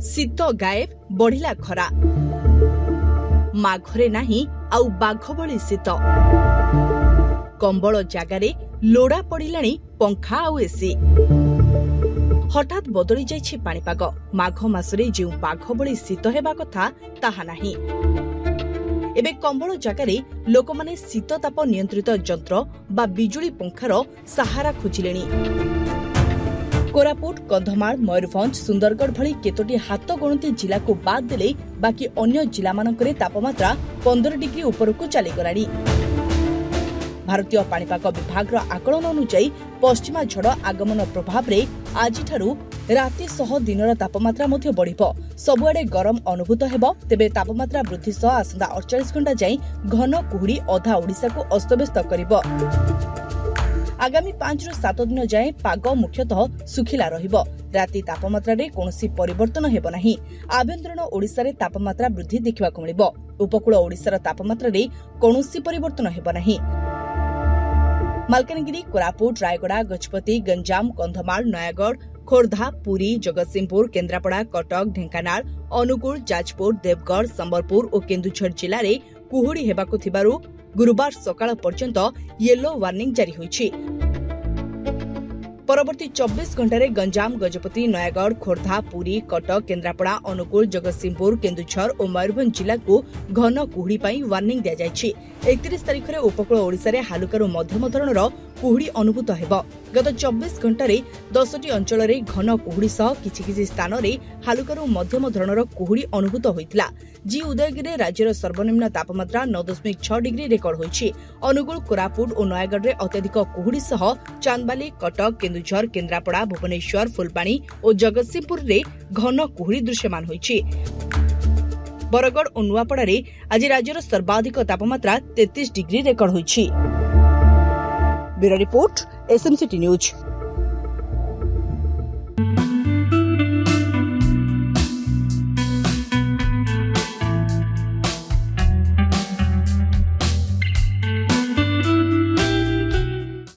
शीत गायब बढ़िला खरा माघरे नाही आउ बाघ भली शीत कंबल जागारे लोड़ा पड़िलाणी पंखा आउ एसी हठात बदली जाइछि पाणीपाग माघ मासरे जे बाघ भली शीत हेबा कथा ताहा नाही एबे कंबल जागारे लोकमाने शीत ताप नियंत्रित यंत्र बा बिजुली पंखार सहारा खोजिलेनी। कोरापुट कंधमाल मयूरभंज सुंदरगढ़ भली केतोटी हाथ गणती जिला को बाद देले बाकी अन्य जिला मानकरे तापमात्रा 15 डिग्री उपरकू चलीगलानी। भारतीय पाणीपाग विभाग आकलन अनुसार पश्चिमा झड़ आगमन प्रभाव रे आजिठारु राति सह दिनर तापमात्रा मध्य बढ़िबो सबुआडे गरम अनुभूत हेबो तेबे तापमात्रा वृद्धि सह आसंता 48 घंटा जाई घन कुहुड़ी अधा ओडिसा को अस्तव्यस्त करिबो। आगामी 5 रु 7 दिन जाए पाग मुख्यतः सुखिला रहिबो राति तापमात्रा रे कोनोसी परिवर्तन हेबो नाही। आभ्यंतरण ओडिसा रे तापमात्रा वृद्धि देखिबाकु मिलिबो उपकूल ओडिसा तापमात्रा रे कोनोसी परिवर्तन हेबो नाही। मालकानगिरी कोरापुट रायगड़ा गजपति गंजाम कंधमाल नयागढ़ खोर्धा पुरी जगतसिंहपुर केन्द्रापड़ा कटक ढेंकानाल अनुगुल जाजपुर देवगढ़ संबलपुर और केन्दुझर जिले में कुहुड़ी हेबाकु थिबारु गुरुवार सकाळ पर्यंत येलो वार्निंग जारी होईछि। परवर्ती 24 घंटे गंजाम गजपति नयागढ़ खोर्धा पुरी कटक केन्द्रापड़ा अनुगुल जगतसिंहपुर केन्दुझर और मयूरभंज जिला को घन कुहुड़ी पाई वार्निंग दिया जायछि। 31 तारिख में उपकूल ओडिशा रे हालुकारू मध्यम धरणर कुहुड़ी अनुभूत हेब। गत 24 घंटे 10टी अंचल में घन कुहुड़ी सह किछि स्थान में हालुकारू मध्यम धरणर कुहुड़ी अनुभूत होइतिला। जी उदयगिरी राज्यर सर्वनिम्न तापमात्रा 9.6 डिग्री रेकर्ड होइछि। अनुगुल कोरापुट और नयागढ़ में अत्यधिक कुहुड़ी सह चांदबाली कटक केन्दुझर केन्द्रापड़ा भुवनेश्वर फुलबाणी और जगतसिंहपुर रे घन कुहुड़ी दृश्यमान होइछि। बरगढ़ और नुआपड़ा रे आज राज्यर सर्वाधिक तापमात्रा 33 डिग्री रेकर्ड होइछि। Bureau report SMCT news.